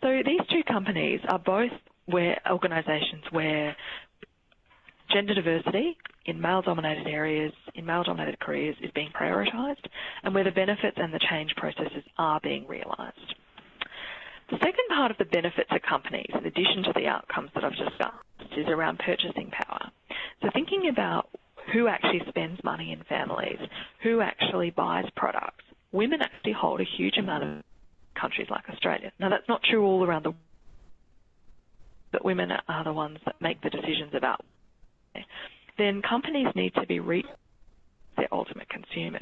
So these two companies are both organisations where gender diversity in male-dominated areas, in male-dominated careers, is being prioritised, and where the benefits and the change processes are being realised. The second part of the benefit to companies, in addition to the outcomes that I've discussed, is around purchasing power. So thinking about who actually spends money in families, who actually buys products. Women actually hold a huge amount of countries like Australia. Now, that's not true all around the world, but women are the ones that make the decisions about. Then companies need to be reaching their ultimate consumers.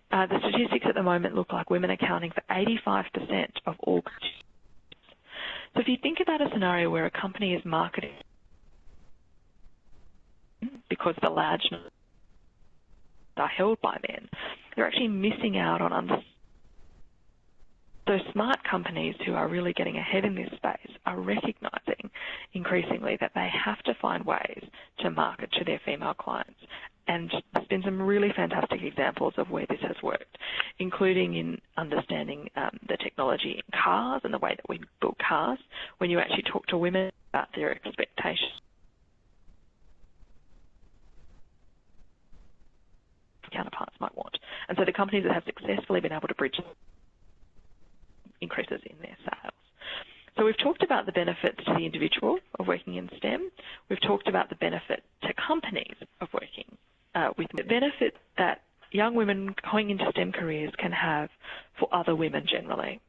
The statistics at the moment look like women accounting for 85% of all consumers. So if you think about a scenario where a company is marketing because the large numbers are held by men, they're actually missing out on understanding. So smart companies who are really getting ahead in this space are recognising increasingly that they have to find ways to market to their female clients. And there's been some really fantastic examples of where this has worked, including in understanding the technology in cars and the way that we build cars. When you actually talk to women about their expectations, counterparts might want. And so the companies that have successfully been able to bridge increases in their sales. So we've talked about the benefits to the individual of working in STEM. We've talked about the benefit to companies of working with the benefit that young women going into STEM careers can have for other women generally.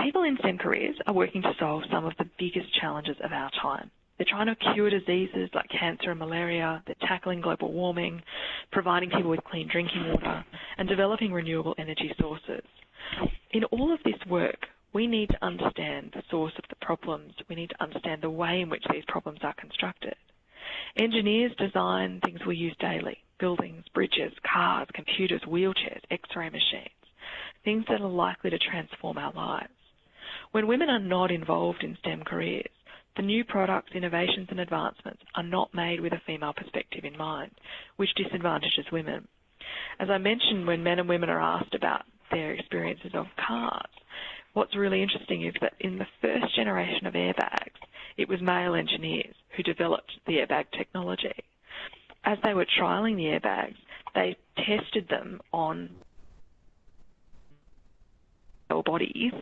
People in STEM careers are working to solve some of the biggest challenges of our time. They're trying to cure diseases like cancer and malaria. They're tackling global warming, providing people with clean drinking water, and developing renewable energy sources. In all of this work, we need to understand the source of the problems. We need to understand the way in which these problems are constructed. Engineers design things we use daily: buildings, bridges, cars, computers, wheelchairs, X-ray machines, things that are likely to transform our lives. When women are not involved in STEM careers, the new products, innovations and advancements are not made with a female perspective in mind, which disadvantages women. As I mentioned, when men and women are asked about their experiences of cars, what's really interesting is that in the first generation of airbags, it was male engineers who developed the airbag technology. As they were trialling the airbags, they tested them on male bodies.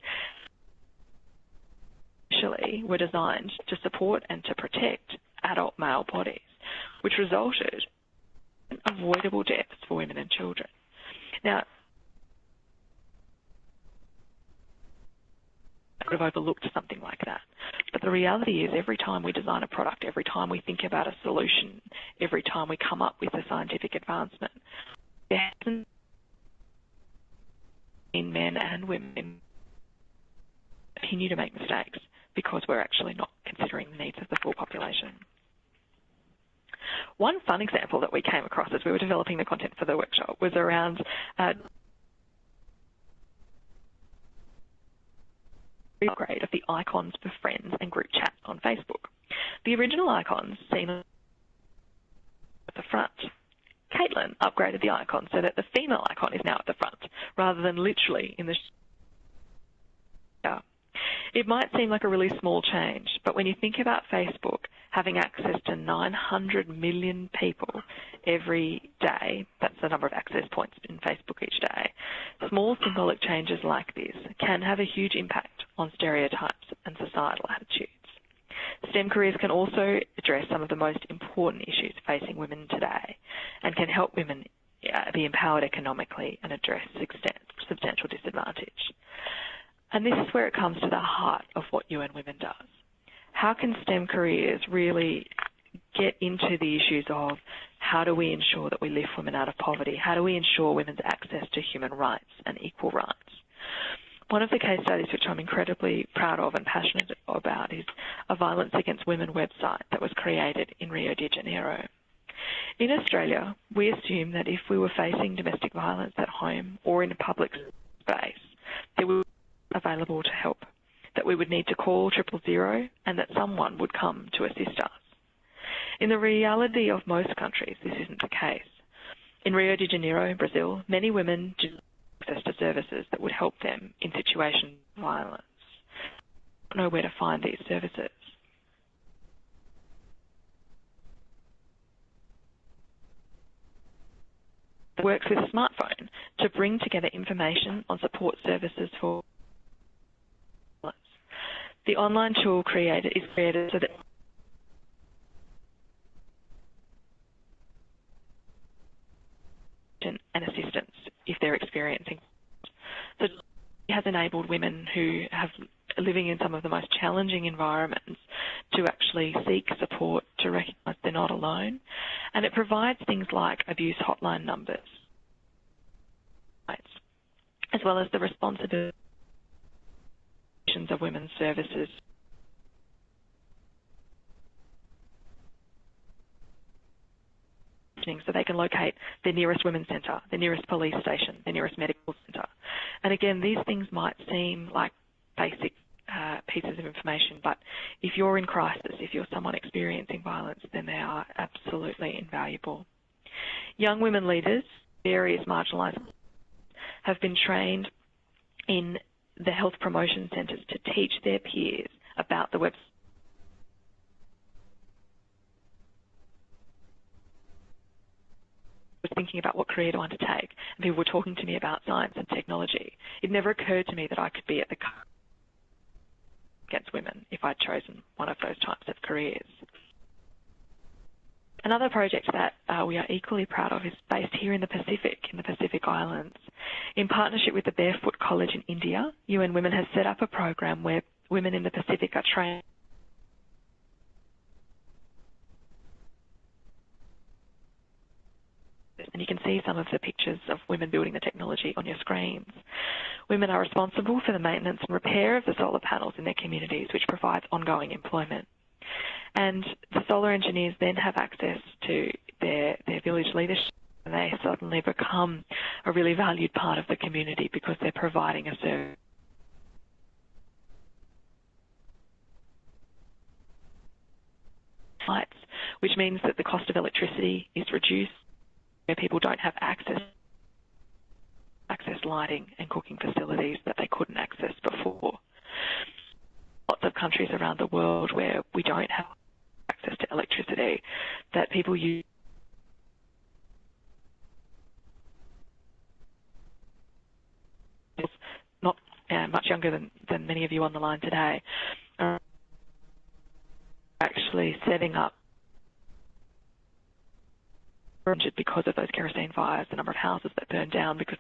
Initially were designed to support and to protect adult male bodies, which resulted in avoidable deaths for women and children. Now, I could have overlooked something like that. But the reality is every time we design a product, every time we think about a solution, every time we come up with a scientific advancement, there hasn't been men and women continue to make mistakes because we're actually not considering the needs of the full population. One fun example that we came across as we were developing the content for the workshop was around upgrade of the icons for friends and group chat on Facebook. The original icons seen at the front. Caitlin upgraded the icon so that the female icon is now at the front, rather than literally in the It might seem like a really small change, but when you think about Facebook having access to 900 million people every day, that's the number of access points in Facebook each day, small symbolic changes like this can have a huge impact on stereotypes and societal attitudes. STEM careers can also address some of the most important issues facing women today and can help women be empowered economically and address substantial disadvantage. And this is where it comes to the heart of what UN Women does. How can STEM careers really get into the issues of how do we ensure that we lift women out of poverty? How do we ensure women's access to human rights and equal rights? One of the case studies which I'm incredibly proud of and passionate about is a violence against women website that was created in Rio de Janeiro. In Australia, we assume that if we were facing domestic violence at home or in a public space, there would available to help, that we would need to call 000 and that someone would come to assist us. In the reality of most countries, this isn't the case. In Rio de Janeiro, Brazil, many women do access to services that would help them in situations of violence. Don't know where to find these services. It works with a smartphone to bring together information on support services for violence. The online tool is created so that and assistance if they're experiencing. So it has enabled women who have living in some of the most challenging environments to actually seek support, to recognise they're not alone. And it provides things like abuse hotline numbers, as well as the responsibilities of women's services. So they can locate their nearest women's centre, their nearest police station, their nearest medical centre. And again, these things might seem like basic pieces of information, but if you're in crisis, if you're someone experiencing violence, then they are absolutely invaluable. Young women leaders, various marginalised, have been trained in the health promotion centres to teach their peers about the website. Was thinking about what career to undertake, and people were talking to me about science and technology. It never occurred to me that I could be at the against women if I'd chosen one of those types of careers. Another project that we are equally proud of is based here in the Pacific Islands. In partnership with the Barefoot College in India, UN Women has set up a program where women in the Pacific are trained and you can see some of the pictures of women building the technology on your screens. Women are responsible for the maintenance and repair of the solar panels in their communities, which provides ongoing employment. And the solar engineers then have access to their village leadership, and they suddenly become a really valued part of the community because they're providing a service. Which means that the cost of electricity is reduced, where people don't have access lighting and cooking facilities that they couldn't access before. Lots of countries around the world where we don't have access to electricity, that people use not much younger than many of you on the line today, are actually setting up because of those kerosene fires, the number of houses that burned down because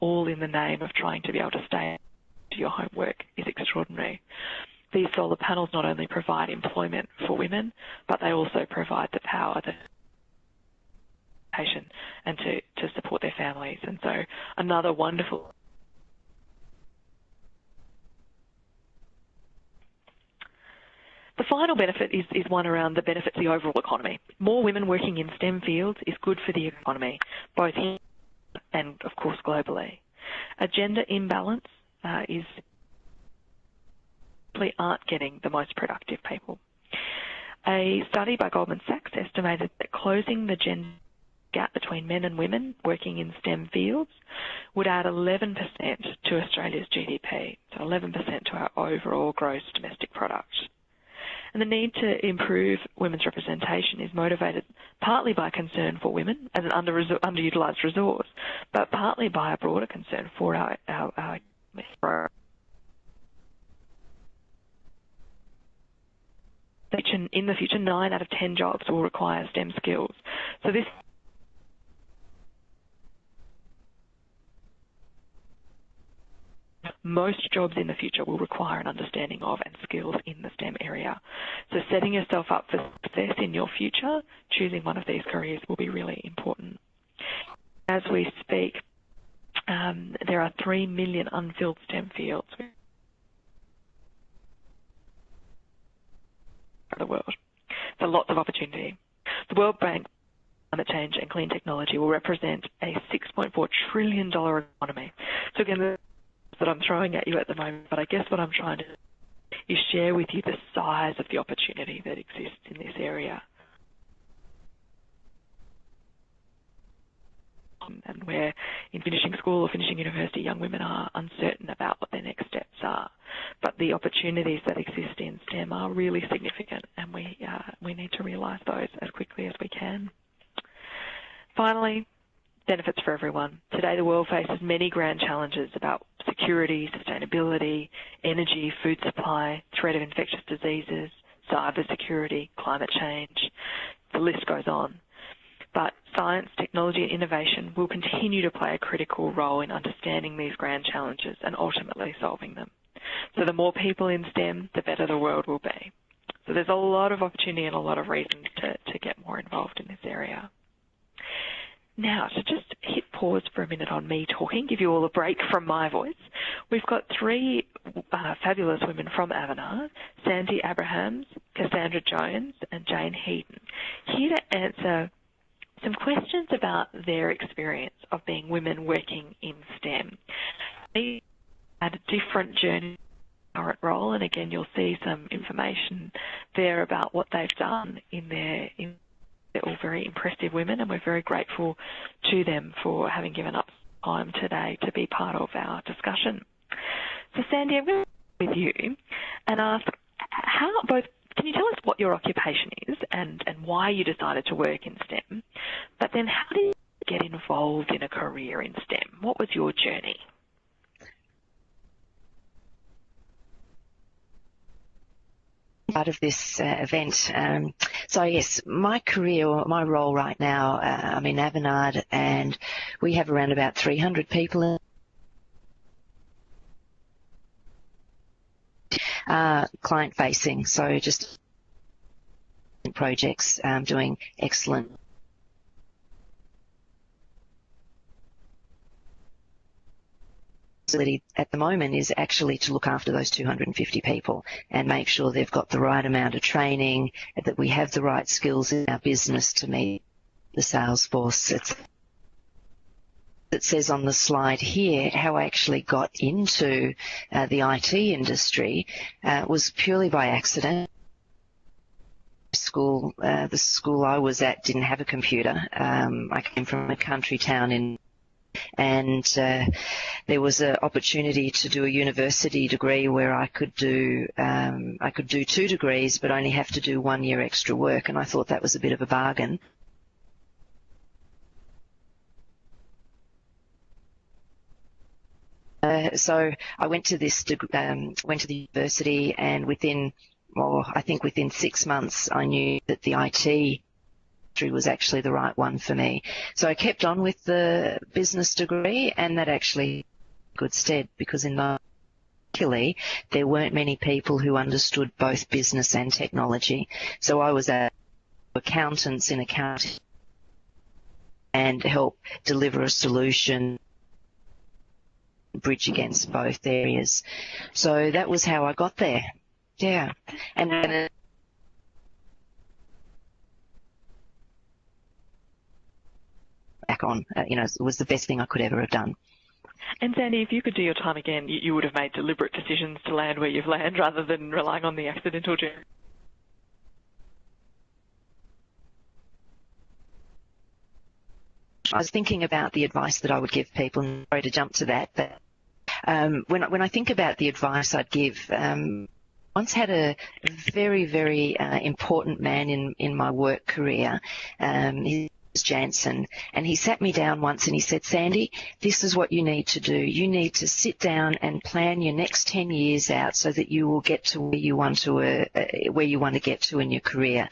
all in the name of trying to be able to stay to your homework is extraordinary. These solar panels not only provide employment for women, but they also provide the power and to support their families. And so another wonderful The final benefit is one around the benefits of the overall economy. More women working in STEM fields is good for the economy, both here and, of course, globally. A gender imbalance is aren't getting the most productive people. A study by Goldman Sachs estimated that closing the gender gap between men and women working in STEM fields would add 11% to Australia's GDP, so 11% to our overall gross domestic product. And the need to improve women's representation is motivated partly by concern for women as an underutilised resource, but partly by a broader concern for our in the future, 9 out of 10 jobs will require STEM skills. So this most jobs in the future will require an understanding of and skills in the STEM area. So setting yourself up for success in your future, choosing one of these careers will be really important. As we speak, there are 3 million unfilled STEM fields in the world. So lots of opportunity. The World Bank Climate Change and Clean Technology will represent a $6.4 trillion economy. So again, that I'm throwing at you at the moment, but I guess what I'm trying to do is share with you the size of the opportunity that exists in this area. And where in finishing school or finishing university, young women are uncertain about what their next steps are. But the opportunities that exist in STEM are really significant, and we need to realise those as quickly as we can. Finally, benefits for everyone. Today the world faces many grand challenges about security, sustainability, energy, food supply, threat of infectious diseases, cyber security, climate change. The list goes on. But science, technology and innovation will continue to play a critical role in understanding these grand challenges and ultimately solving them. So the more people in STEM, the better the world will be. So there's a lot of opportunity and a lot of reasons to get more involved in this area. Now, to just hit pause for a minute on me talking, give you all a break from my voice, we've got three fabulous women from Avanade, Sandy Abrahams, Cassandra Jones and Jane Heaton, here to answer some questions about their experience of being women working in STEM. They had a different journey, current role, and again you'll see some information there about what they've done they're all very impressive women, and we're very grateful to them for having given up time today to be part of our discussion. So Sandy, I'm going to start with you and ask, can you tell us what your occupation is and why you decided to work in STEM, but then how did you get involved in a career in STEM? What was your journey? Part of this event. So yes, my career, or my role right now, I'm in Avanade, and we have around about 300 people client facing, so just projects, doing excellent at the moment is actually to look after those 250 people and make sure they've got the right amount of training, that we have the right skills in our business to meet the sales force. It says on the slide here how I actually got into the IT industry was purely by accident. The school I was at didn't have a computer. I came from a country town and there was an opportunity to do a university degree where I could do 2 degrees but only have to do 1 year extra work, and I thought that was a bit of a bargain. So I went to the university, and within 6 months I knew that the IT was actually the right one for me. So I kept on with the business degree, and that actually good stead, because particularly there weren't many people who understood both business and technology. So I was accountants in accounting and help deliver a solution, bridge against both areas. So that was how I got there. Yeah. And then back on, it was the best thing I could ever have done. And Sandy, if you could do your time again, you would have made deliberate decisions to land where you've landed rather than relying on the accidental journey. I was thinking about the advice that I would give people, and sorry to jump to that, but when I think about the advice I'd give, once had a very, very important man in my work career. His Jansen, and he sat me down once and he said, Sandy, this is what you need to do. You need to sit down and plan your next 10 years out so that you will get to where you want to get to in your career.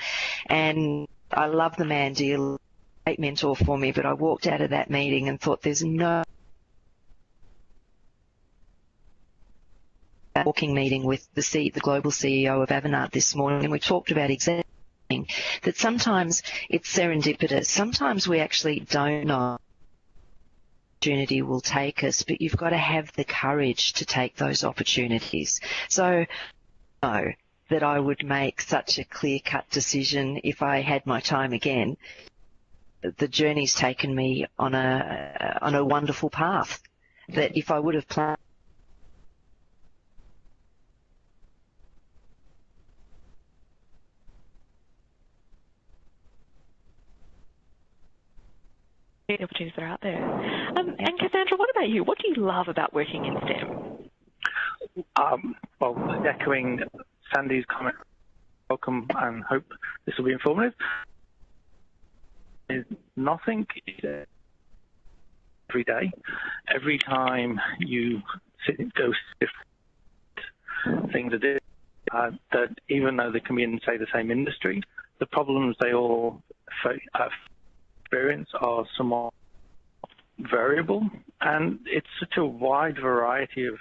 And I love the man dearly, great mentor for me, but I walked out of that meeting and thought there's no walking meeting with the global CEO of Avanade this morning, and we talked about exactly that sometimes it's serendipitous. Sometimes we actually don't know opportunity will take us, but you've got to have the courage to take those opportunities. So I know that I would make such a clear-cut decision if I had my time again. The journey's taken me on a wonderful path that if I would have planned the opportunities that are out there. And Cassandra, what about you? What do you love about working in STEM? Well, echoing Sandy's comment, welcome and hope this will be informative. Nothing is every day. Every time you go different things are different, that even though they can be in, say, the same industry, the problems they all experience are somewhat variable, and it's such a wide variety of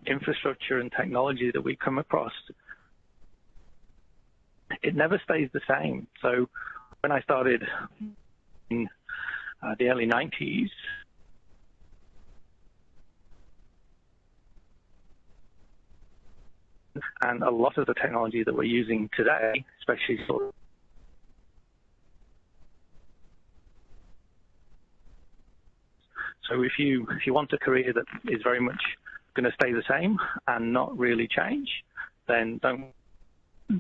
infrastructure and technology that we come across. It never stays the same. So when I started in the early 90s, and a lot of the technology that we're using today, especially sort of so if you want a career that is very much going to stay the same and not really change, then don't.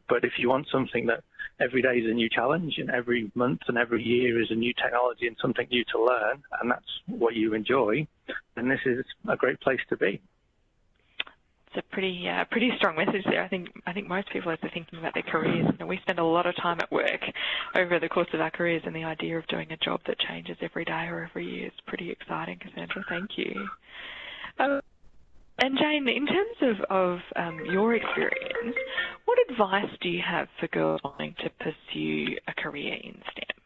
But if you want something that every day is a new challenge and every month and every year is a new technology and something new to learn, and that's what you enjoy, then this is a great place to be. It's a pretty strong message there. I think most people, as they're thinking about their careers, we spend a lot of time at work over the course of our careers, and the idea of doing a job that changes every day or every year is pretty exciting, Cassandra. Thank you. And Jane, in terms of your experience, what advice do you have for girls wanting to pursue a career in STEM?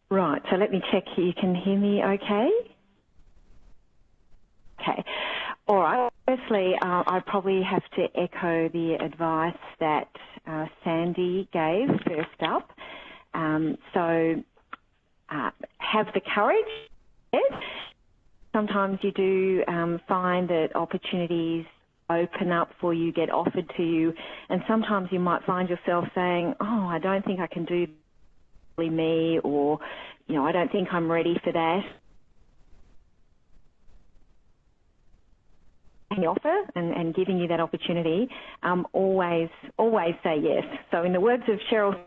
Right, so let me check here. You can hear me okay? Okay. All right. Firstly, I probably have to echo the advice that Sandy gave first up. So have the courage. Sometimes you do find that opportunities open up for you, get offered to you, and sometimes you might find yourself saying, oh, I don't think I can do me, or, I don't think I'm ready for that. The offer and giving you that opportunity, always say yes. So in the words of Cheryl,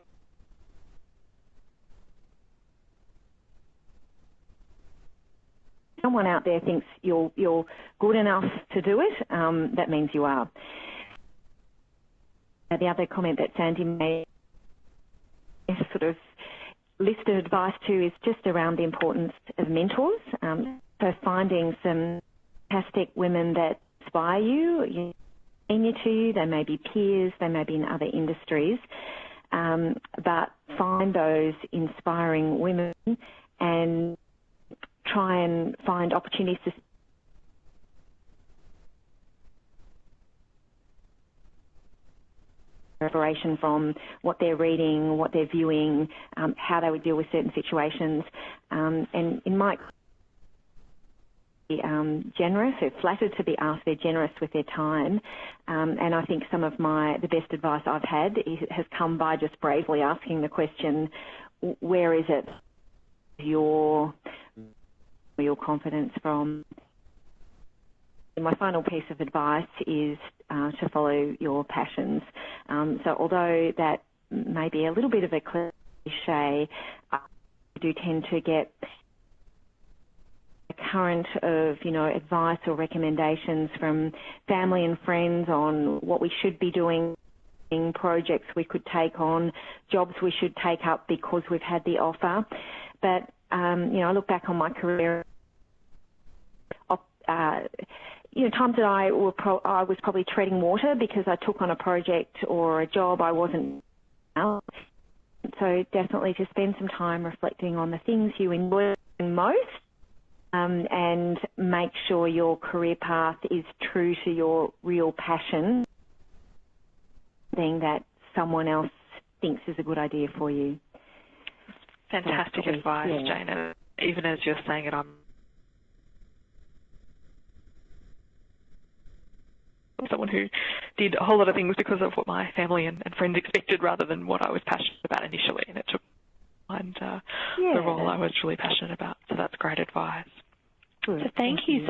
someone out there thinks you're good enough to do it, that means you are. The other comment that Sandy made, sort of listed advice too, is just around the importance of mentors. So finding some fantastic women that inspire you, senior to you, they may be peers, they may be in other industries, but find those inspiring women and try and find opportunities to preparation from what they're reading, what they're viewing, how they would deal with certain situations, and in my generous, they're flattered to be asked, they're generous with their time, and I think some of the best advice I've had has come by just bravely asking the question, where is it your confidence from? And my final piece of advice is to follow your passions. So although that may be a little bit of a cliche, I do tend to get current of, advice or recommendations from family and friends on what we should be doing, projects we could take on, jobs we should take up because we've had the offer. But, I look back on my career, times that I was probably treading water because I took on a project or a job I wasn't. So definitely to spend some time reflecting on the things you enjoy most, and make sure your career path is true to your real passion, thing that someone else thinks is a good idea for you. Fantastic advice, yeah. Jane. And even as you're saying it, I'm someone who did a whole lot of things because of what my family and friends expected rather than what I was passionate about initially, and it took and the role I was really passionate about. So that's great advice. Good. So thank you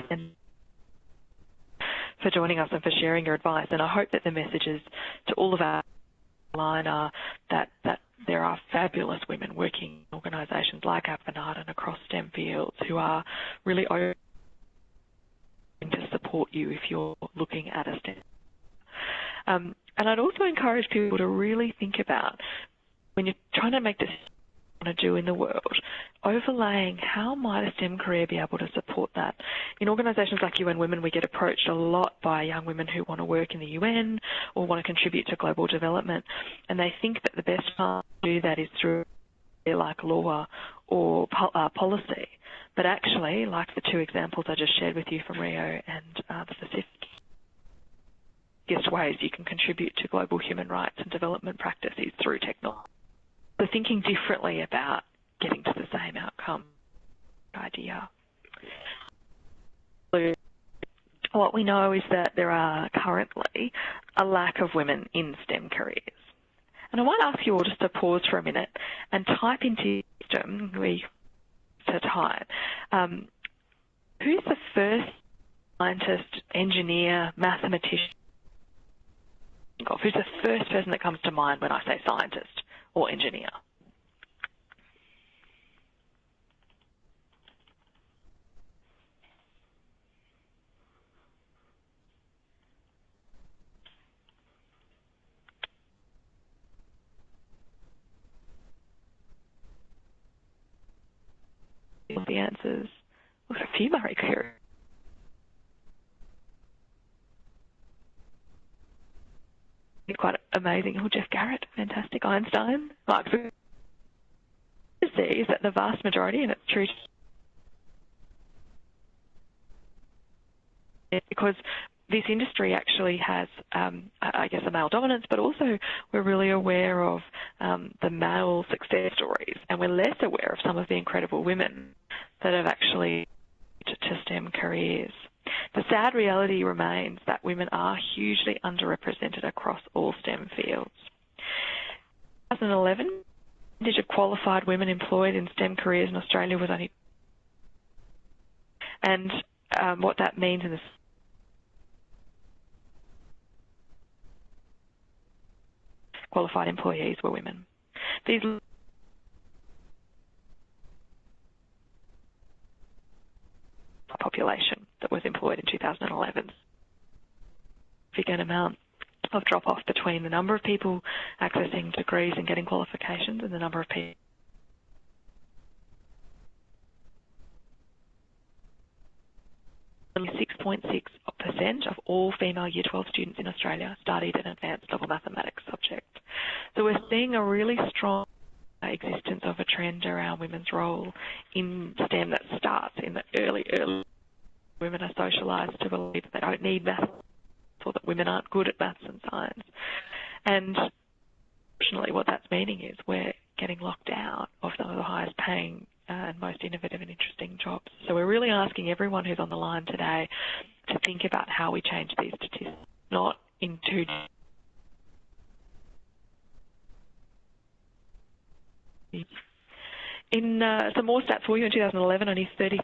for joining us and for sharing your advice. And I hope that the messages to all of our line are that there are fabulous women working in organisations like Avanade and across STEM fields who are really open to support you if you're looking at a STEM. And I'd also encourage people to really think about, when you're trying to make decisions what you want to do in the world, overlaying how might a STEM career be able to support that. In organisations like UN Women, we get approached a lot by young women who want to work in the UN or want to contribute to global development, and they think that the best path to do that is through like law or policy. But actually, like the two examples I just shared with you from Rio and the Pacific, biggest ways you can contribute to global human rights and development practice is through technology. So thinking differently about getting to the same outcome idea. What we know is that there are currently a lack of women in STEM careers. And I might ask you all just to pause for a minute and type into system, to type, who's the first scientist, engineer, mathematician? Who's the first person that comes to mind when I say scientist or engineer? The answers. Look, a few Marie Curie. Quite amazing. Oh, Jeff Garrett, fantastic. Einstein, Mark. To see is that the vast majority, and it's true, because this industry actually has, I guess, a male dominance, but also we're really aware of the male success stories, and we're less aware of some of the incredible women that have actually to STEM careers. The sad reality remains that women are hugely underrepresented across all STEM fields. In 2011, the percentage of qualified women employed in STEM careers in Australia was only, and what that means in the qualified employees were women. These population that was employed in 2011. Significant amount of drop-off between the number of people accessing degrees and getting qualifications and the number of people. Only 6.6% of all female Year 12 students in Australia studied an advanced level mathematics subject. So we're seeing a really strong existence of a trend around women's role in STEM that starts in the early. Women are socialised to believe that they don't need maths or that women aren't good at maths and science. And unfortunately what that's meaning is we're getting locked out of some of the highest paying and most innovative and interesting jobs. So we're really asking everyone who's on the line today to think about how we change these statistics, not into some more stats for you. In 2011, only 30.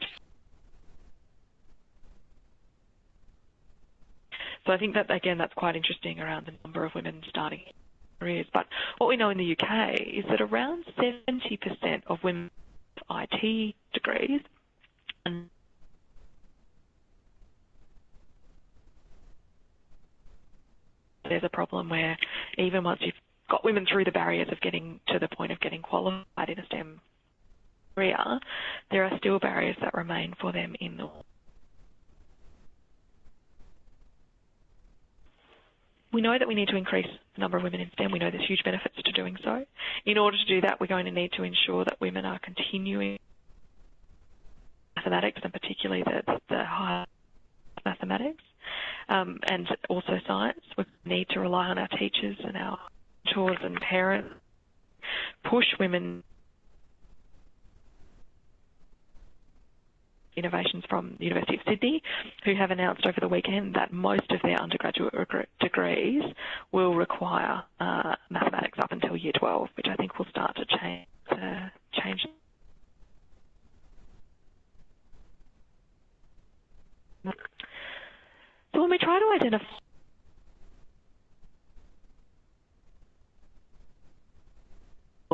So I think that, again, that's quite interesting around the number of women starting careers. But what we know in the UK is that around 70% of women have IT degrees, and there's a problem where even once you've got women through the barriers of getting to the point of getting qualified in a STEM career, there are still barriers that remain for them in the. We know that we need to increase the number of women in STEM. We know there's huge benefits to doing so. In order to do that, we're going to need to ensure that women are continuing mathematics, and particularly the higher mathematics, and also science. We need to rely on our teachers and our mentors and parents, push women. Innovations from the University of Sydney, who have announced over the weekend that most of their undergraduate degrees will require mathematics up until Year 12, which I think will start to change. So when we try to identify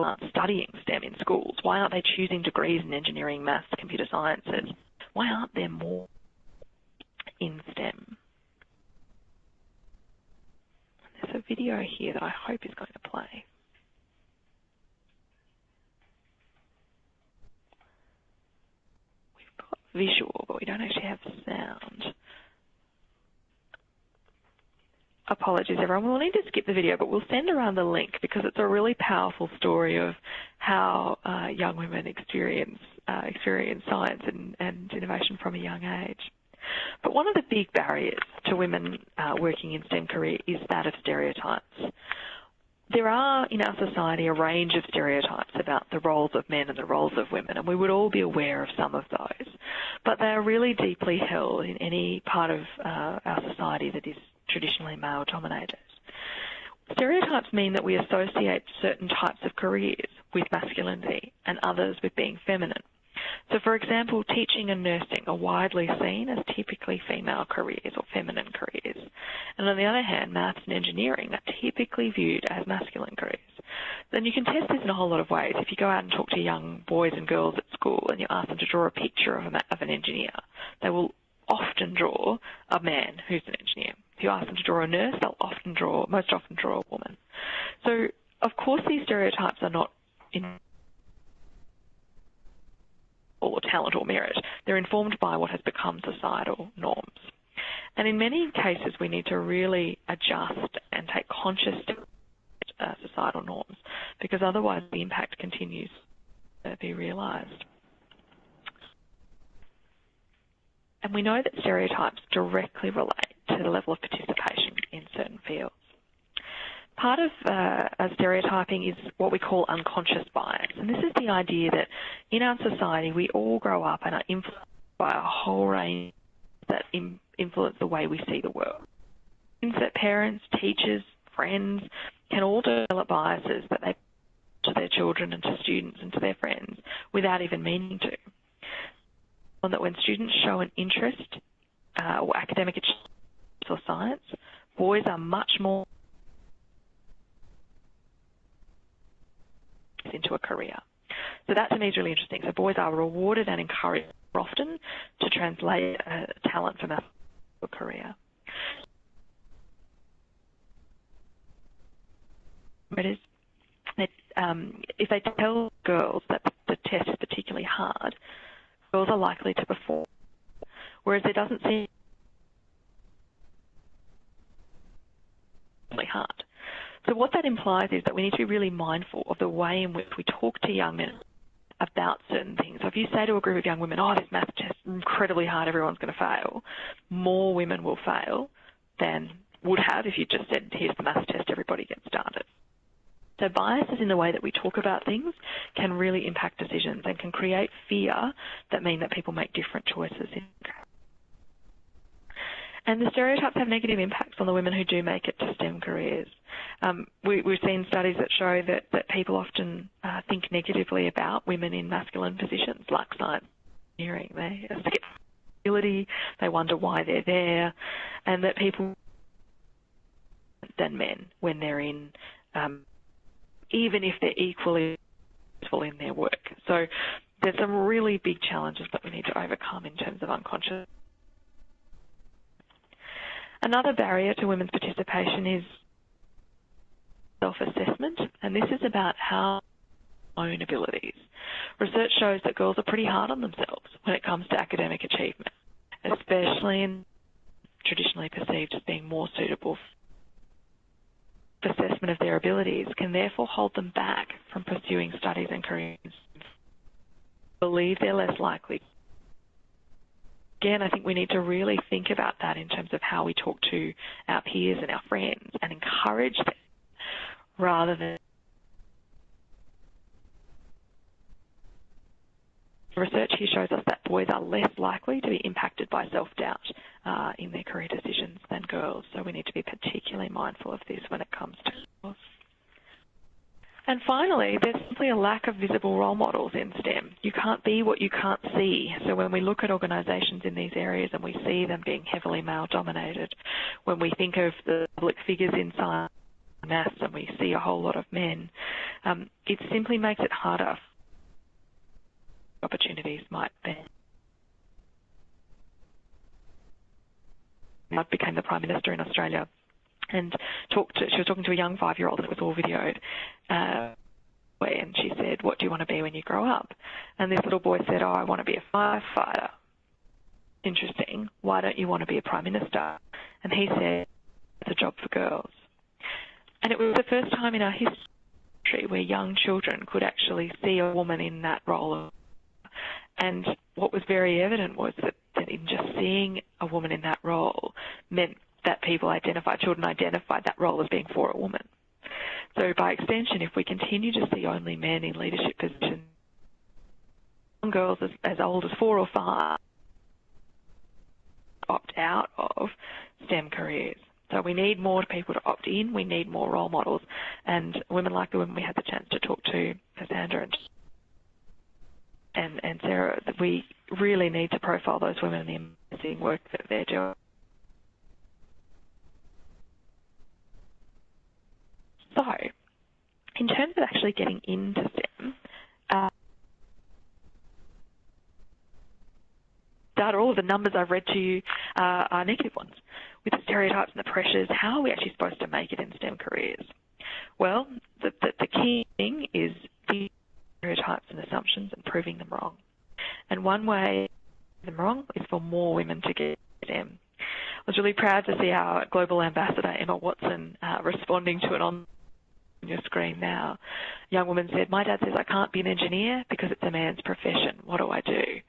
aren't studying STEM in schools? Why aren't they choosing degrees in engineering, maths, computer sciences? Why aren't there more in STEM? There's a video here that I hope is going to play. We've got visual, but we don't actually have sound. Apologies, everyone. We'll need to skip the video, but we'll send around the link because it's a really powerful story of how young women experience science and innovation from a young age. But one of the big barriers to women working in STEM career is that of stereotypes. There are in our society a range of stereotypes about the roles of men and the roles of women, and we would all be aware of some of those. But they are really deeply held in any part of our society that is traditionally male-dominated. Stereotypes mean that we associate certain types of careers with masculinity and others with being feminine. So, for example, teaching and nursing are widely seen as typically female careers or feminine careers. And on the other hand, maths and engineering are typically viewed as masculine careers. Then you can test this in a whole lot of ways. If you go out and talk to young boys and girls at school and you ask them to draw a picture of an engineer, they will often draw a man who's an engineer. If you ask them to draw a nurse, they'll most often draw a woman. So, of course, these stereotypes are not or talent or merit. They're informed by what has become societal norms. And in many cases, we need to really adjust and take conscious societal norms, because otherwise the impact continues to be realised. And we know that stereotypes directly relate to the level of participation in certain fields. Part of stereotyping is what we call unconscious bias. And this is the idea that in our society we all grow up and are influenced by a whole range that influence the way we see the world. It means that parents, teachers, friends can all develop biases that they to their children and to students and to their friends without even meaning to. And that when students show an interest or academic achievement or science, boys are much more into a career. So that to me is really interesting. So boys are rewarded and encouraged often to translate talent from a career. It is that if they tell girls that the test is particularly hard, girls are likely to perform, whereas there doesn't seem really hard. So what that implies is that we need to be really mindful of the way in which we talk to young men about certain things. So if you say to a group of young women, oh, this math test is incredibly hard, everyone's going to fail, more women will fail than would have if you just said, here's the math test, everybody gets started. So biases in the way that we talk about things can really impact decisions and can create fear that mean that people make different choices. And the stereotypes have negative impacts on the women who do make it to STEM careers. We've seen studies that show that people often think negatively about women in masculine positions like science and engineering. They skip ability, they wonder why they're there, and that people than men when they're in, even if they're equally useful in their work. So there's some really big challenges that we need to overcome in terms of unconscious. Another barrier to women's participation is self-assessment, and this is about how own abilities. Research shows that girls are pretty hard on themselves when it comes to academic achievement, especially in traditionally perceived as being more suitable. Assessment of their abilities can therefore hold them back from pursuing studies and careers. Believe they're less likely. Again, I think we need to really think about that in terms of how we talk to our peers and our friends and encourage them rather than. Research here shows us that boys are less likely to be impacted by self-doubt in their career decisions than girls, so we need to be particularly mindful of this when it comes to girls. And finally, there's simply a lack of visible role models in STEM. You can't be what you can't see. So when we look at organisations in these areas and we see them being heavily male-dominated, when we think of the public figures in science maths and we see a whole lot of men, it simply makes it harder. Opportunities might be. I became the Prime Minister in Australia and she was talking to a young 5-year-old, and it was all videoed. And she said, "What do you want to be when you grow up?" And this little boy said, "Oh, I want to be a firefighter." Interesting. Why don't you want to be a Prime Minister? And he said, "It's a job for girls." And it was the first time in our history where young children could actually see a woman in that role. And what was very evident was that in just seeing a woman in that role meant that children identified that role as being for a woman. So by extension, if we continue to see only men in leadership positions, young girls as old as 4 or 5 opt out of STEM careers. So we need more people to opt in. We need more role models. And women like the women we had the chance to talk to, Cassandra and Sarah, that we really need to profile those women and the amazing work that they're doing. So, in terms of actually getting into STEM, all of the numbers I've read to you are negative ones. With the stereotypes and the pressures, how are we actually supposed to make it in STEM careers? Well, the key thing is the stereotypes and assumptions and proving them wrong. And one way to prove them wrong is for more women to get STEM. I was really proud to see our global ambassador, Emma Watson, responding to it on your screen now. A young woman said, "My dad says I can't be an engineer because it's a man's profession. What do I do?"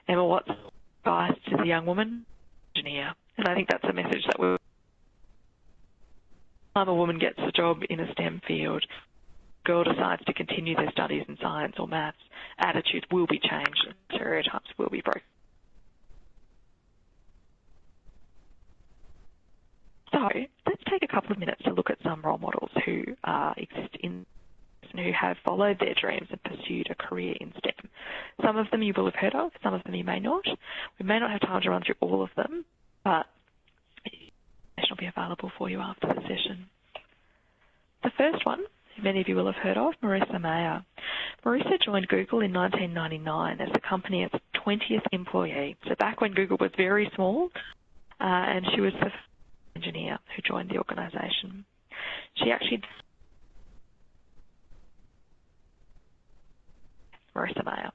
Emma Watson advised to the young woman, engineer. And I think that's a message that time a woman gets a job in a STEM field, girl decides to continue their studies in science or maths, attitudes will be changed, stereotypes will be broken. So let's take a couple of minutes to look at some role models who exist in and who have followed their dreams and pursued a career in STEM. Some of them you will have heard of, some of them you may not. We may not have time to run through all of them, but information will be available for you after the session. The first one, many of you will have heard of, Marissa Mayer. Marissa joined Google in 1999 as the company's 20th employee. So back when Google was very small, and she was the engineer who joined the organisation. She actually Marissa Mayer.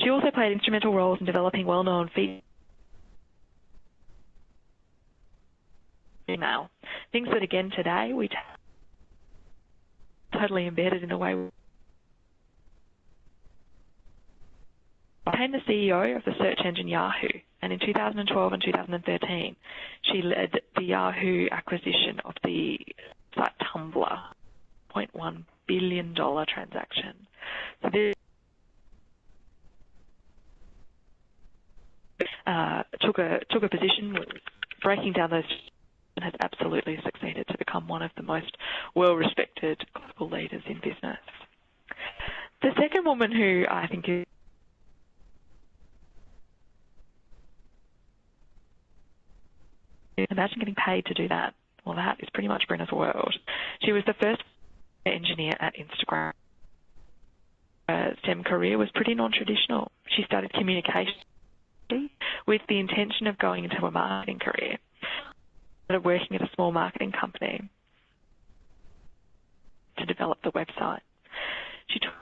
She also played instrumental roles in developing well-known female things that again today we totally embedded in the way we became the CEO of the search engine Yahoo, and in 2012 and 2013 she led the Yahoo acquisition of the site Tumblr, $0.1 billion transaction. So this took a position breaking down those and has absolutely succeeded to become one of the most well-respected global leaders in business. The second woman who I think is imagine getting paid to do that. Well, that is pretty much Brina's world. She was the first engineer at Instagram. Her STEM career was pretty non-traditional. She studied communication with the intention of going into a marketing career. Started working at a small marketing company to develop the website. She took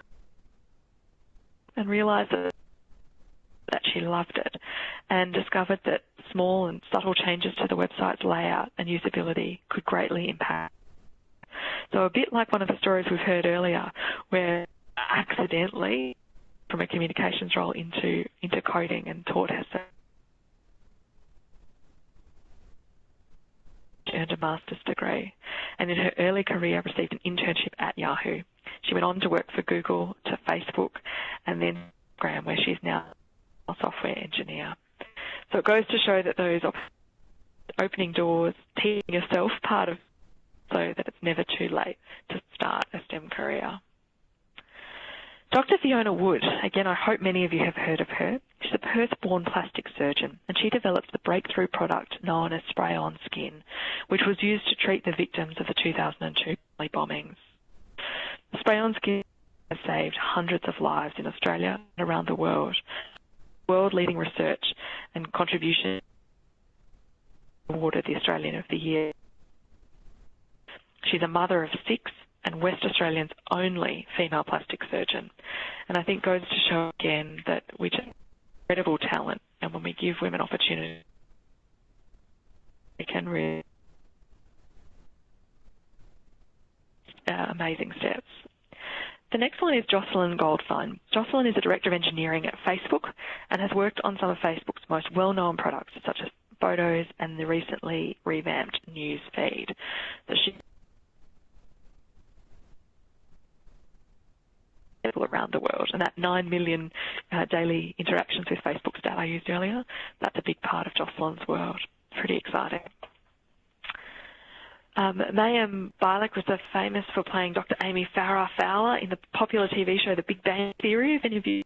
and realised that she loved it and discovered that small and subtle changes to the website's layout and usability could greatly impact. So a bit like one of the stories we've heard earlier, where accidentally from a communications role into coding and taught herself. She earned a master's degree and in her early career received an internship at Yahoo. She went on to work for Google, to Facebook, and then Instagram, where she's now a software engineer. So it goes to show that those opening doors, teaching yourself part of so that it's never too late to start a STEM career. Dr. Fiona Wood, again, I hope many of you have heard of her. She's a Perth-born plastic surgeon, and she developed the breakthrough product known as spray-on skin, which was used to treat the victims of the 2002 bombings. Spray-on skin has saved hundreds of lives in Australia and around the world. World-leading research and contribution awarded the Australian of the Year. She's a mother of 6 and West Australia's only female plastic surgeon. And I think goes to show again that we just have incredible talent, and when we give women opportunity, they can really amazing steps. The next one is Jocelyn Goldfein. Jocelyn is a Director of Engineering at Facebook and has worked on some of Facebook's most well-known products, such as photos and the recently revamped news feed. So she people around the world, and that 9 million daily interactions with Facebook stat I used earlier, that's a big part of Jocelyn's world. Pretty exciting. Mayim Bialik was famous for playing Dr. Amy Farrah Fowler in the popular TV show The Big Bang Theory, if any of you.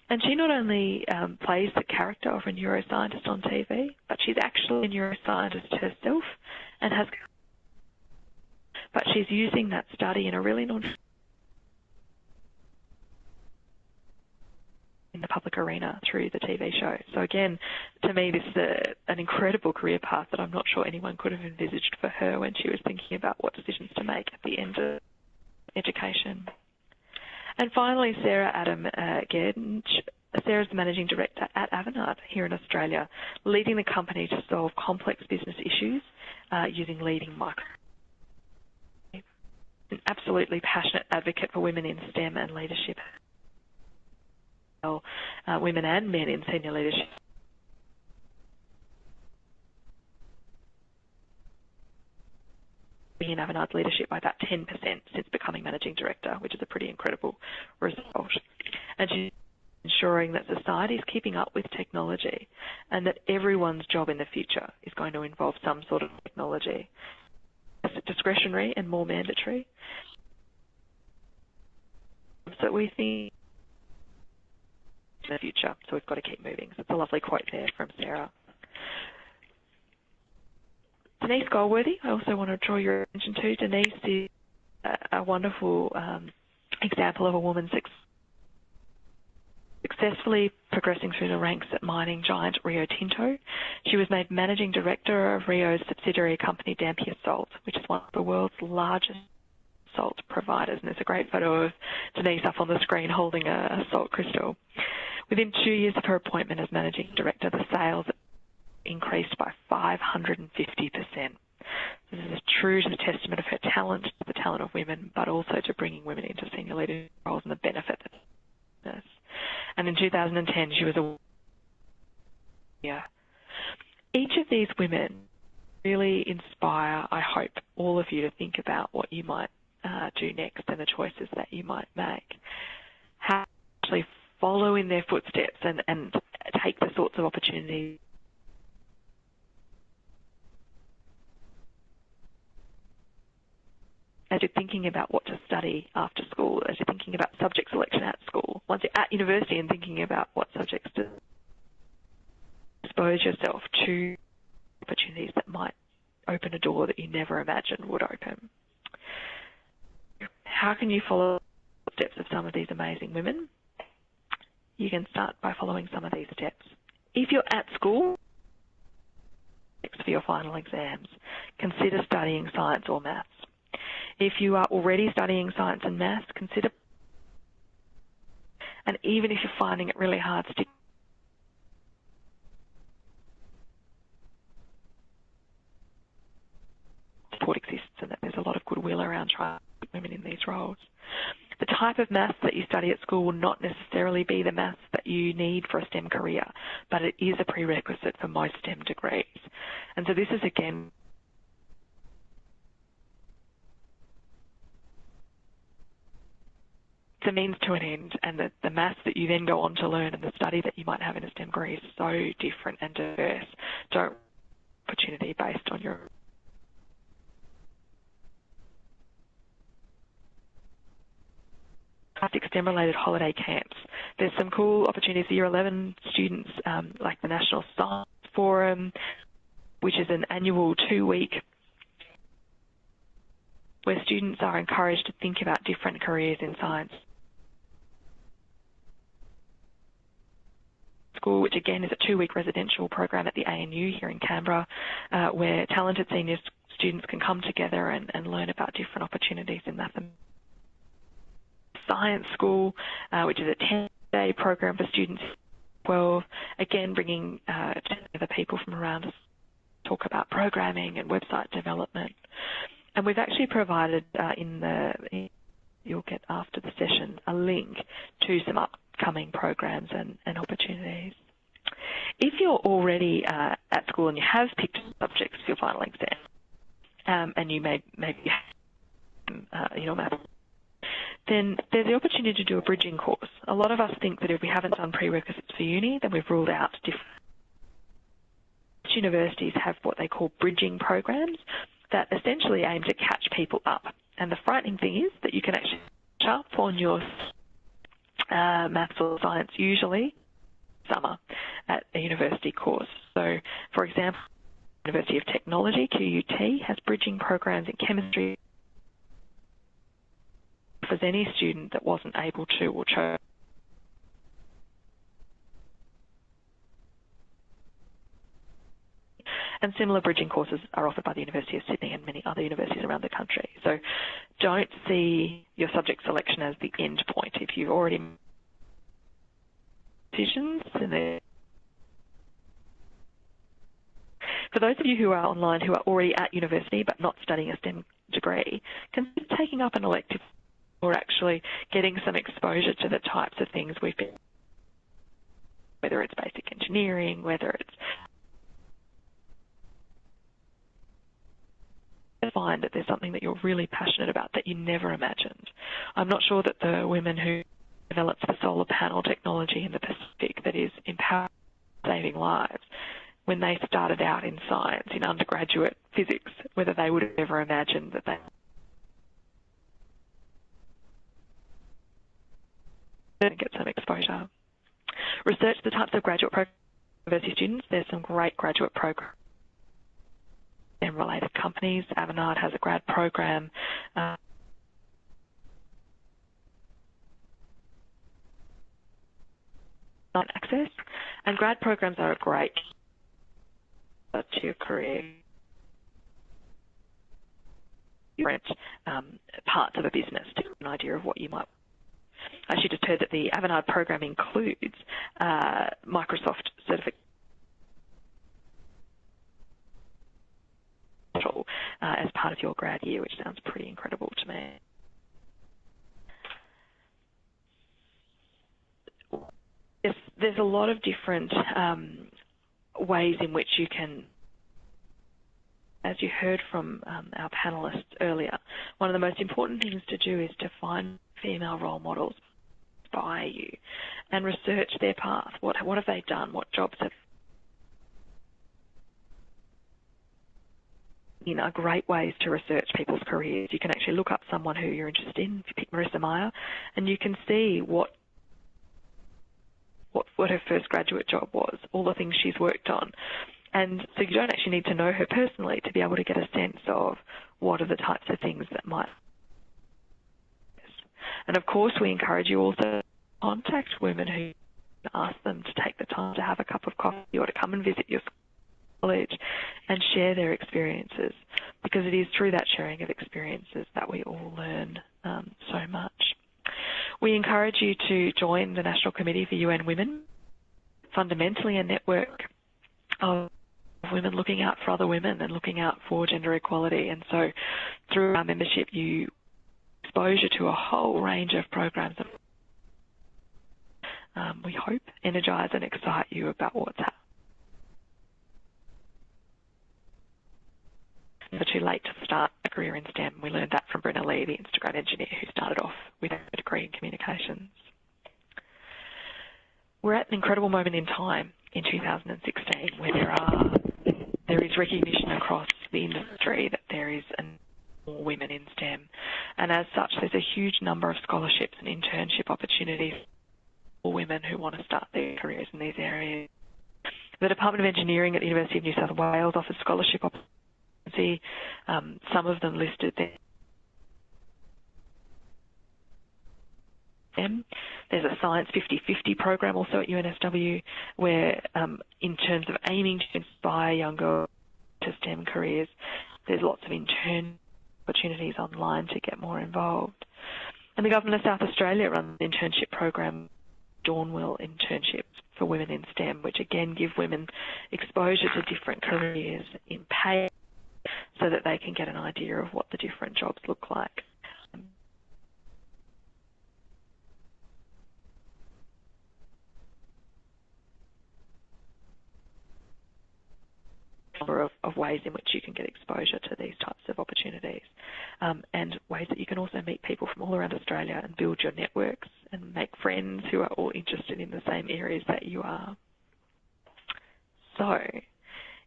And she not only plays the character of a neuroscientist on TV, but she's actually a neuroscientist herself, and but she's using that study in a really in the public arena through the TV show. So again, to me, this is an incredible career path that I'm not sure anyone could have envisaged for her when she was thinking about what decisions to make at the end of education. And finally, Sarah Adam-Gedge. Sarah's the Managing Director at Avanade here in Australia, leading the company to solve complex business issues using leading micro. An absolutely passionate advocate for women in STEM and leadership. Women and men in senior leadership. In Avanade's leadership by about 10% since becoming Managing Director, which is a pretty incredible result. And she's ensuring that society is keeping up with technology and that everyone's job in the future is going to involve some sort of technology. It's discretionary and more mandatory. So we think in the future, so we've got to keep moving. So it's a lovely quote there from Sarah. Denise Goldsworthy, I also want to draw your attention to. Denise is a wonderful example of a woman successfully progressing through the ranks at mining giant Rio Tinto. She was made Managing Director of Rio's subsidiary company Dampier Salt, which is one of the world's largest salt providers. And there's a great photo of Denise up on the screen holding a salt crystal. Within 2 years of her appointment as Managing Director, the sales increased by 550%. This is true to the testament of her talent, to the talent of women, but also to bringing women into senior leadership roles and the benefit of this. And in 2010, she was Each of these women really inspire, I hope, all of you to think about what you might do next and the choices that you might make. How to actually follow in their footsteps and take the sorts of opportunities as you're thinking about what to study after school, as you're thinking about subject selection at school, once you're at university and thinking about what subjects to expose yourself to opportunities that might open a door that you never imagined would open. How can you follow the steps of some of these amazing women? You can start by following some of these steps. If you're at school for your final exams, consider studying science or maths. If you are already studying science and maths, consider, and even if you're finding it really hard, stick support exists and that there's a lot of goodwill around trying to put women in these roles. The type of maths that you study at school will not necessarily be the maths that you need for a STEM career, but it is a prerequisite for most STEM degrees. And so this is, again, it's a means to an end, and the maths that you then go on to learn and the study that you might have in a STEM degree is so different and diverse. Don't opportunity based on your STEM-related holiday camps. There's some cool opportunities for Year 11 students, like the National Science Forum, which is an annual 2-week where students are encouraged to think about different careers in science. School, which again is a 2-week residential program at the ANU here in Canberra, where talented senior students can come together and learn about different opportunities in mathematics. Science School, which is a 10-day program for students 12, again bringing together people from around us to talk about programming and website development. And we've actually provided you'll get after the session a link to some upcoming programs and opportunities. If you're already at school and you have picked subjects for your final exam, and you maybe math, then there's the opportunity to do a bridging course. A lot of us think that if we haven't done prerequisites for uni, then we've ruled out different. Universities have what they call bridging programs that essentially aim to catch people up. And the frightening thing is that you can actually catch up on your maths or science usually summer at a university course. So, for example, University of Technology, QUT, has bridging programs in chemistry for any student that wasn't able to or chose. And similar bridging courses are offered by the University of Sydney and many other universities around the country. So don't see your subject selection as the end point. If you've already made decisions, then for those of you who are online who are already at university but not studying a STEM degree, consider taking up an elective or actually getting some exposure to the types of things we've been, whether it's basic engineering, whether it's find that there's something that you're really passionate about that you never imagined. I'm not sure that the women who developed the solar panel technology in the Pacific that is empowering, saving lives, when they started out in science, in undergraduate physics, whether they would have ever imagined that they get some exposure. Research the types of graduate programs for university students. There's some great graduate programs and related companies. Avanade has a grad program. Access, and grad programs are a great to your career. Different parts of a business to get an idea of what you might. I actually just heard that the Avanade program includes Microsoft certification as part of your grad year, which sounds pretty incredible to me. There's a lot of different ways in which you can, as you heard from our panellists earlier, one of the most important things to do is to find female role models by you and research their path. What have they done? What jobs have are great ways to research people's careers. You can actually look up someone who you're interested in. If you pick Marissa Mayer, and you can see what her first graduate job was, all the things she's worked on. And so you don't actually need to know her personally to be able to get a sense of what are the types of things that might. And of course, we encourage you also to contact women who ask them to take the time to have a cup of coffee or to come and visit your college and share their experiences, because it is through that sharing of experiences that we all learn so much. We encourage you to join the National Committee for UN Women, fundamentally a network of women looking out for other women and looking out for gender equality. And so through our membership, you exposure to a whole range of programs that we hope energise and excite you about what's happening. Never too late to start a career in STEM. We learned that from Brina Lee, the Instagram engineer who started off with a degree in communications. We're at an incredible moment in time in 2016 where there is recognition across the industry that there is more women in STEM. And as such, there's a huge number of scholarships and internship opportunities for women who want to start their careers in these areas. The Department of Engineering at the University of New South Wales offers scholarship opportunities. Some of them listed there. There's a Science 50/50 program also at UNSW where, in terms of aiming to inspire young girls to STEM careers, there's lots of intern opportunities online to get more involved. And the Government of South Australia runs an internship program, Dawnwell Internships for Women in STEM, which again give women exposure to different careers in pay so that they can get an idea of what the different jobs look like. Of ways in which you can get exposure to these types of opportunities, and ways that you can also meet people from all around Australia and build your networks and make friends who are all interested in the same areas that you are. So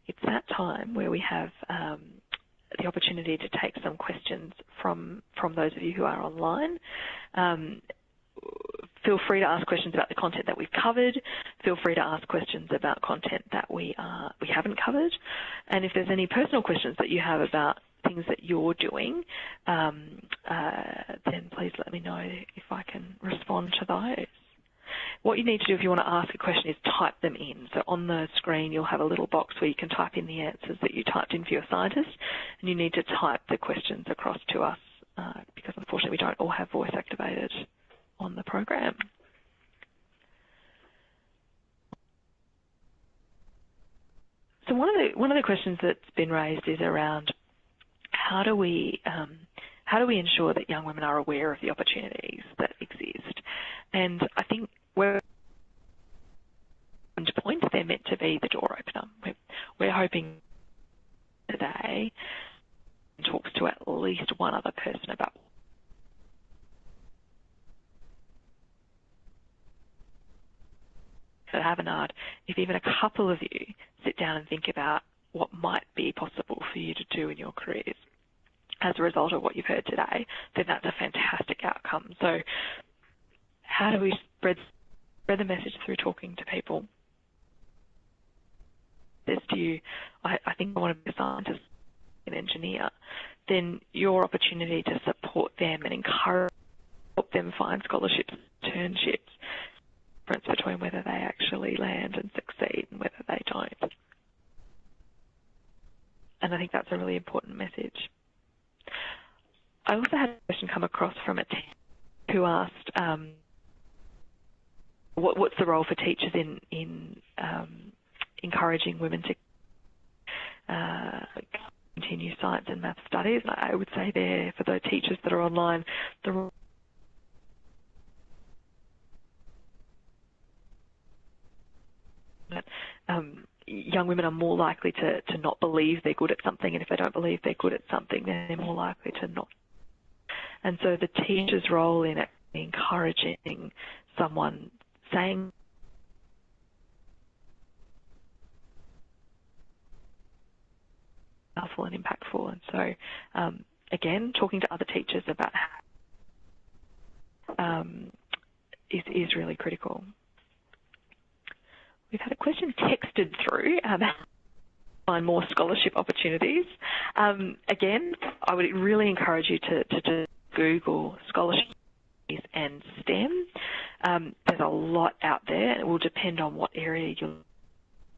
it's that time where we have the opportunity to take some questions from those of you who are online. Feel free to ask questions about the content that we've covered. Feel free to ask questions about content that we haven't covered. And if there's any personal questions that you have about things that you're doing, then please let me know if I can respond to those. What you need to do if you want to ask a question is type them in. So on the screen you'll have a little box where you can type in the answers that you typed in for your scientist, and you need to type the questions across to us because unfortunately we don't all have voice activated on the program. So one of the questions that's been raised is around how do we ensure that young women are aware of the opportunities that exist? And I think we're to point they're meant to be the door opener. We're hoping today talks to at least one other person about at Avanade, if even a couple of you sit down and think about what might be possible for you to do in your careers as a result of what you've heard today, then that's a fantastic outcome. So how do we spread the message through talking to people? Says to you, I think I want to be a scientist, an engineer, then your opportunity to support them and encourage, help them find scholarships, internships, difference between whether they actually land and succeed and whether they don't. And I think that's a really important message. I also had a question come across from a teacher who asked, what's the role for teachers in encouraging women to continue science and math studies? And I would say there, for those teachers that are online, the young women are more likely to not believe they're good at something, and if they don't believe they're good at something, then they're more likely to not. And so the teacher's role in encouraging someone saying powerful and impactful. And so, again, talking to other teachers about how is really critical. We've had a question texted through about find more scholarship opportunities. Again, I would really encourage you to Google scholarships and STEM. There's a lot out there, and it will depend on what area you're.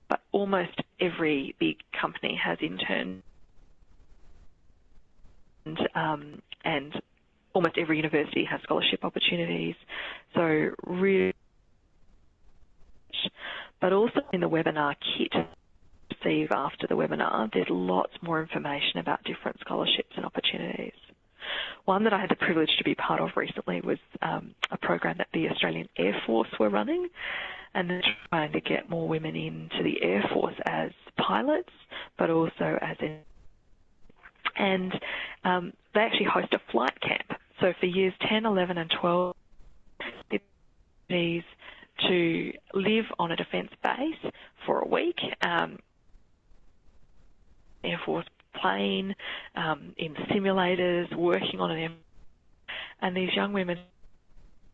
But almost every big company has interns, and almost every university has scholarship opportunities. So really. But also in the webinar kit receive after the webinar, there's lots more information about different scholarships and opportunities. One that I had the privilege to be part of recently was a program that the Australian Air Force were running, and they're trying to get more women into the Air Force as pilots, but also as in. And they actually host a flight camp. So for years 10, 11 and 12, these to live on a defence base for a week, Air Force plane, in simulators, working on an and these young women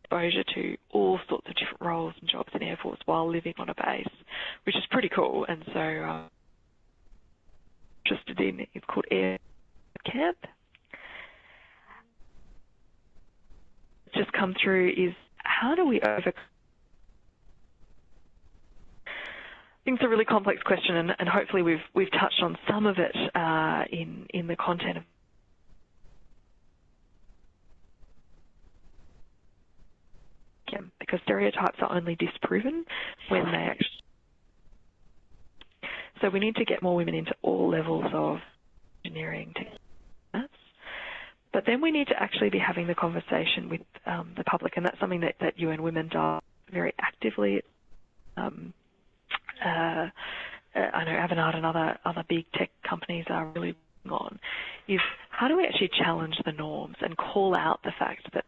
exposure to all sorts of different roles and jobs in Air Force while living on a base, which is pretty cool. And so interested in, it's called Air Camp. Just come through is, how do we overcome? I think it's a really complex question, and hopefully we've touched on some of it in the content of because stereotypes are only disproven when they actually. So we need to get more women into all levels of engineering, techniques, but then we need to actually be having the conversation with the public, and that's something that UN Women does very actively. I know Avanade and other big tech companies are really on, is how do we actually challenge the norms and call out the fact that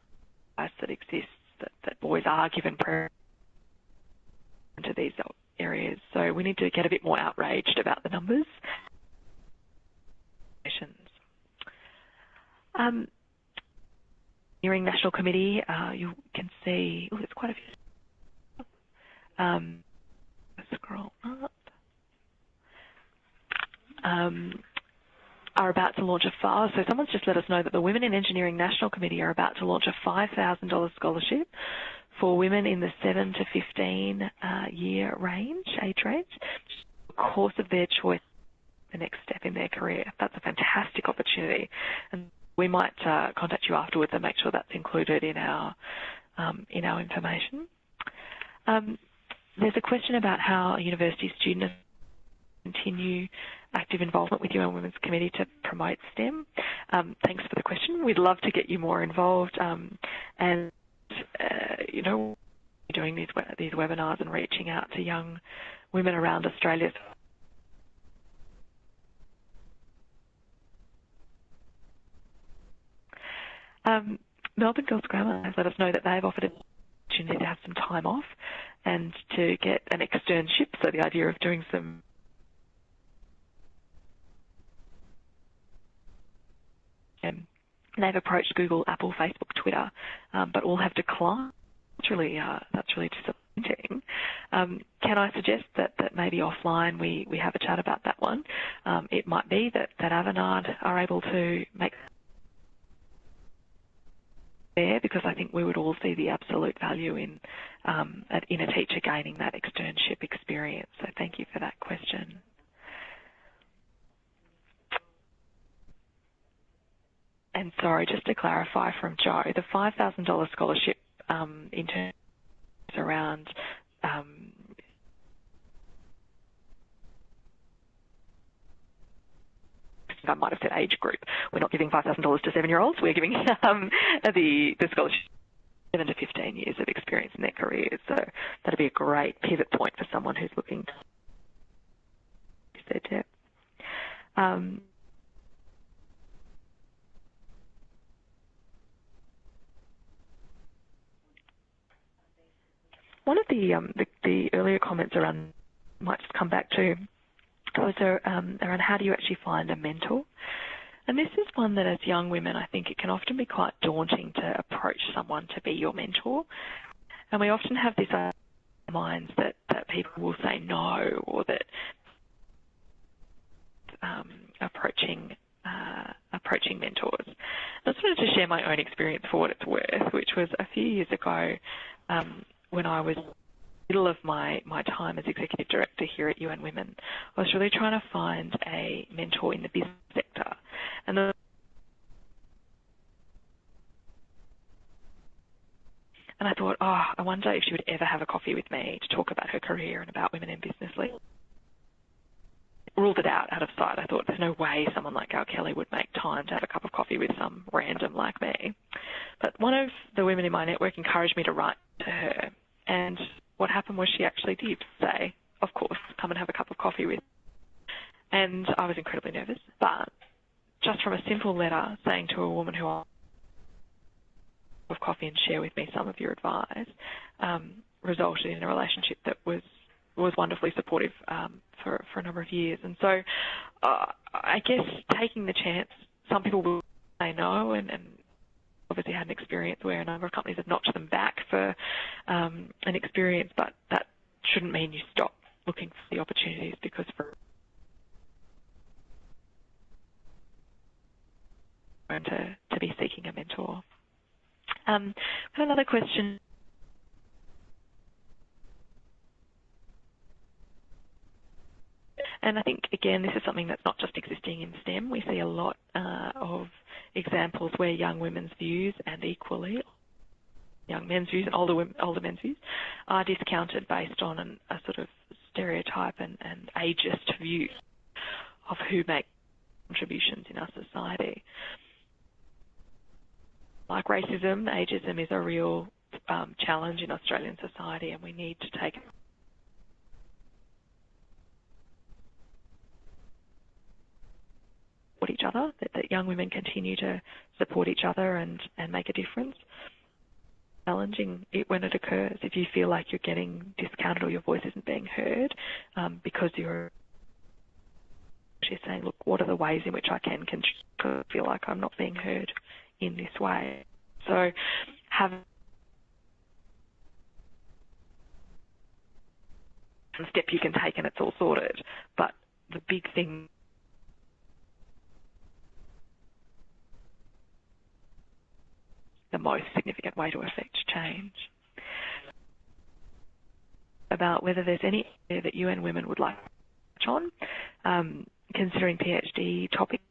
bias that exists, that boys are given preference to these areas. So we need to get a bit more outraged about the numbers. Engineering National Committee, you can see, there's quite a few. Scroll up. Are about to launch so someone's just let us know that the Women in Engineering National Committee are about to launch a $5,000 scholarship for women in the 7 to 15 year age range, course of their choice, the next step in their career. That's a fantastic opportunity, and we might contact you afterwards and make sure that's included in our information. There's a question about how a university student continue active involvement with UN Women's Committee to promote STEM. Thanks for the question. We'd love to get you more involved, and doing these webinars and reaching out to young women around Australia. Melbourne Girls Grammar has let us know that they've offered an opportunity to have some time off and to get an externship, so the idea of doing some they've approached Google, Apple, Facebook, Twitter, but all have declined. That's really disappointing. Can I suggest that maybe offline we have a chat about that one? It might be that Avanade are able to make there, because I think we would all see the absolute value in a teacher gaining that externship experience. So thank you for that question. And sorry, just to clarify from Joe, the $5,000 scholarship intern is around I might have said age group. We're not giving $5,000 to 7-year-olds. We're giving the scholarship 7 to 15 years of experience in their careers. So that'd be a great pivot point for someone who's looking to use their depth. One of the earlier comments around, might just come back to, was around how do you actually find a mentor? And this is one that as young women, I think it can often be quite daunting to approach someone to be your mentor. And we often have this in our minds that people will say no, or that approaching mentors. I just wanted to share my own experience for what it's worth, which was a few years ago when I was middle of my time as Executive Director here at UN Women. I was really trying to find a mentor in the business sector. And I thought, I wonder if she would ever have a coffee with me to talk about her career and about women in business league. Ruled it out of sight. I thought there's no way someone like Gail Kelly would make time to have a cup of coffee with some random like me. But one of the women in my network encouraged me to write to her. And what happened was she actually did say, of course, come and have a cup of coffee with me. And I was incredibly nervous. But just from a simple letter saying to a woman who I of coffee and share with me some of your advice, resulted in a relationship that was wonderfully supportive for a number of years. And so I guess taking the chance, some people will say no, and obviously had an experience where a number of companies have notched them back for an experience, but that shouldn't mean you stop looking for the opportunities, because for to be seeking a mentor. Another question. And I think, again, this is something that's not just existing in STEM. We see a lot of examples where young women's views, and equally young men's views and older men's views, are discounted based on a sort of stereotype and ageist view of who make contributions in our society. Like racism, ageism is a real challenge in Australian society, and we need to take each other, that young women continue to support each other and make a difference. Challenging it when it occurs. If you feel like you're getting discounted or your voice isn't being heard because you're actually saying, look, what are the ways in which I can feel like I'm not being heard in this way? So have a step you can take and it's all sorted. But the big thing the most significant way to affect change. About whether there's any area that UN Women would like to touch on, considering PhD topics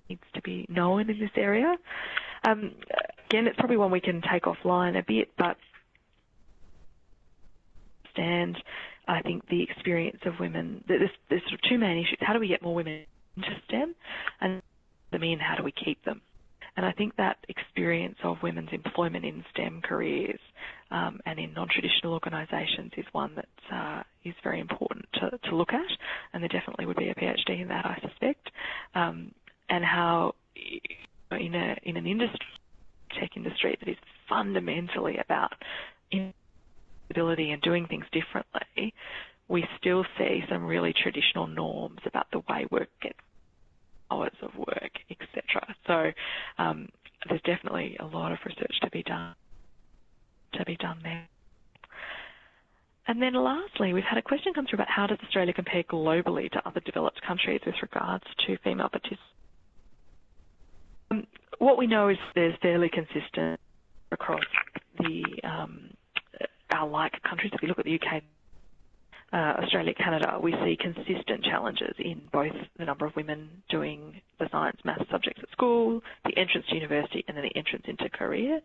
needs to be known in this area. Again, it's probably one we can take offline a bit, but understand, I think, the experience of women. There's sort of two main issues. How do we get more women into STEM? And how do we keep them? And I think that experience of women's employment in STEM careers and in non-traditional organisations is one that is very important to look at, and there definitely would be a PhD in that, I suspect. And how in an industry, tech industry, that is fundamentally about ability and doing things differently, we still see some really traditional norms about the way work gets, hours of work, etc. So there's definitely a lot of research to be done there. And then lastly, we've had a question come through about how does Australia compare globally to other developed countries with regards to female participation. What we know is there's fairly consistent across our like countries. If you look at the UK, Australia, Canada, we see consistent challenges in both the number of women doing the science, maths subjects at school, the entrance to university, and then the entrance into career.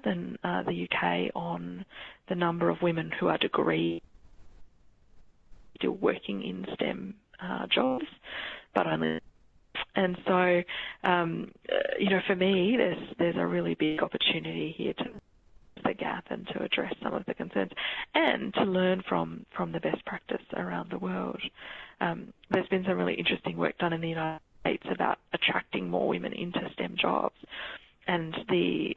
Than the UK on the number of women who are degree still working in STEM jobs, but only. And so, for me, there's a really big opportunity here to the gap and to address some of the concerns and to learn from the best practice around the world. There's been some really interesting work done in the United States about attracting more women into STEM jobs, and the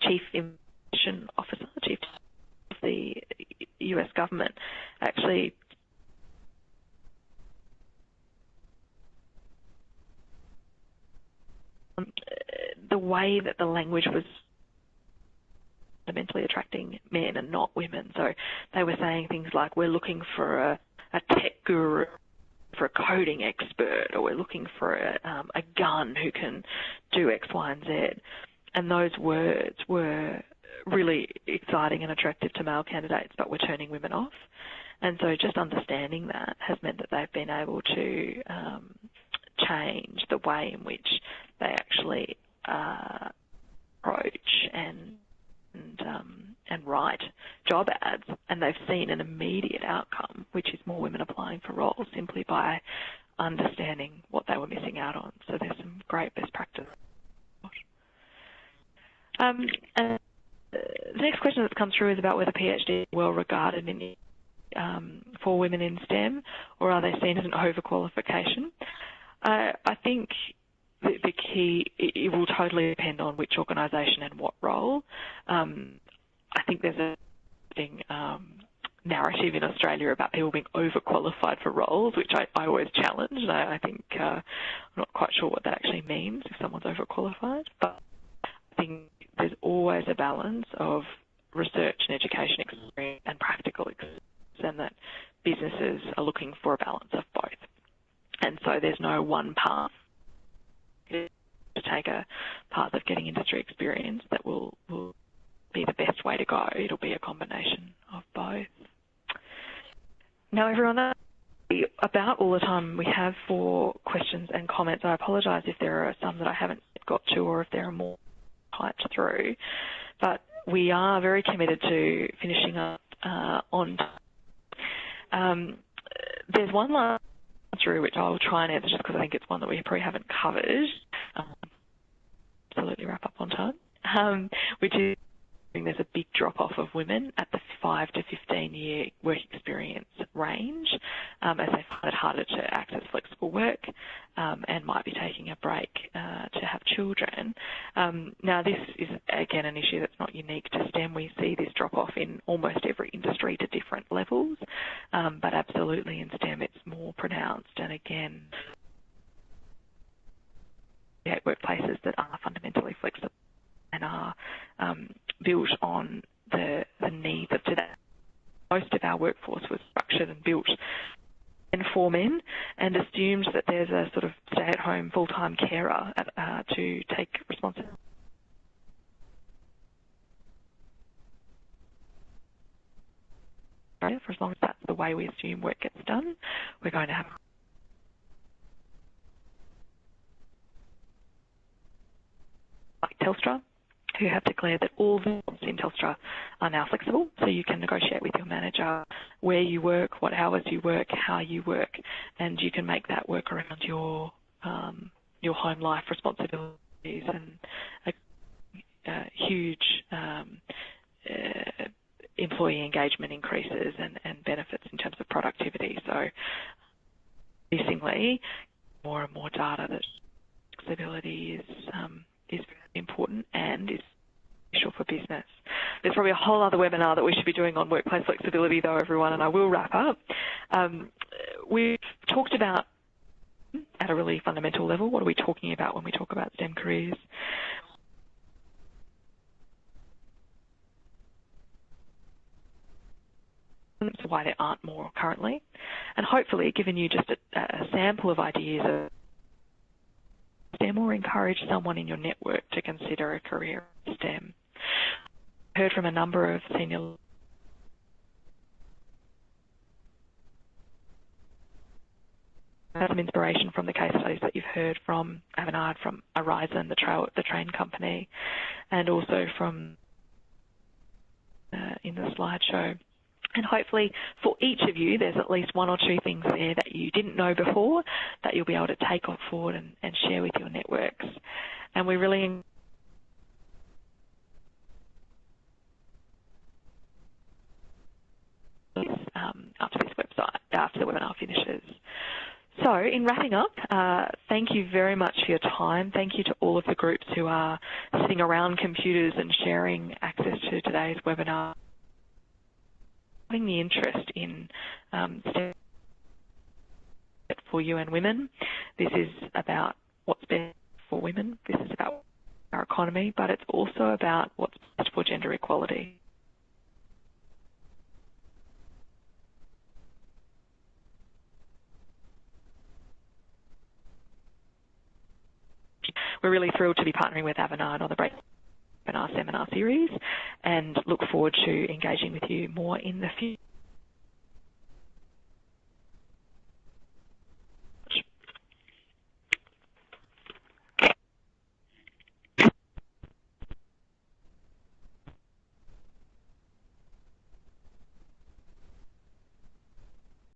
chief information officer, chief of the US government, actually the way that the language was fundamentally attracting men and not women. So they were saying things like, we're looking for a tech guru, for a coding expert, or we're looking for a gun who can do X, Y, and Z. And those words were really exciting and attractive to male candidates, but were turning women off. And so just understanding that has meant that they've been able to change the way in which they actually approach and write job ads, and they've seen an immediate outcome, which is more women applying for roles simply by understanding what they were missing out on. So there's some great best practice. And the next question that's come through is about whether PhD is well regarded for women in STEM, or are they seen as an overqualification? I think the key, it will totally depend on which organisation and what role. I think there's a narrative in Australia about people being overqualified for roles, which I always challenge. And I think I'm not quite sure what that actually means if someone's overqualified. But I think there's always a balance of research and education experience and practical experience, and that businesses are looking for a balance of both. And so there's no one path to take a path of getting industry experience that will be the best way to go. It'll be a combination of both. Now, everyone, that's about all the time we have for questions and comments. I apologise if there are some that I haven't got to, or if there are more typed through. But we are very committed to finishing up on time. There's one last through which I'll try and answer just because I think it's one that we probably haven't covered. Absolutely wrap up on time, which is there's a big drop-off of women at the 5 to 15-year work experience range as they find it harder to access flexible work and might be taking a break to have children. Now, this is, again, an issue that's not unique to STEM. We see this drop-off in almost every industry to different levels, but absolutely in STEM it's more pronounced. And, again, workplaces that are fundamentally flexible and are built on the needs of today. Most of our workforce was structured and built and for men, and assumed that there's a sort of stay-at-home full-time carer to take responsibility. For as long as that's the way we assume work gets done, we're going to have like Telstra, who have declared that all the jobs in Telstra are now flexible, so you can negotiate with your manager where you work, what hours you work, how you work, and you can make that work around your home life responsibilities, and huge employee engagement increases and benefits in terms of productivity. So, increasingly, more and more data that flexibility is very important and is crucial for business. There's probably a whole other webinar that we should be doing on workplace flexibility, though, everyone, and I will wrap up. We've talked about, at a really fundamental level, what are we talking about when we talk about STEM careers? Why there aren't more currently, and hopefully given you just a sample of ideas of STEM, or encourage someone in your network to consider a career in STEM. I heard from a number of senior some inspiration from the case studies that you've heard from Avanade, from Horizon, the train company, and also from in the slideshow. And hopefully for each of you, there's at least one or two things there that you didn't know before that you'll be able to take on forward and share with your networks. And we really after this website, after the webinar finishes. So in wrapping up, thank you very much for your time. Thank you to all of the groups who are sitting around computers and sharing access to today's webinar. Having the interest in STEM for UN Women. This is about what's best for women. This is about our economy, but it's also about what's best for gender equality. We're really thrilled to be partnering with Avanade on the Break Webinar Seminar Series, and look forward to engaging with you more in the future.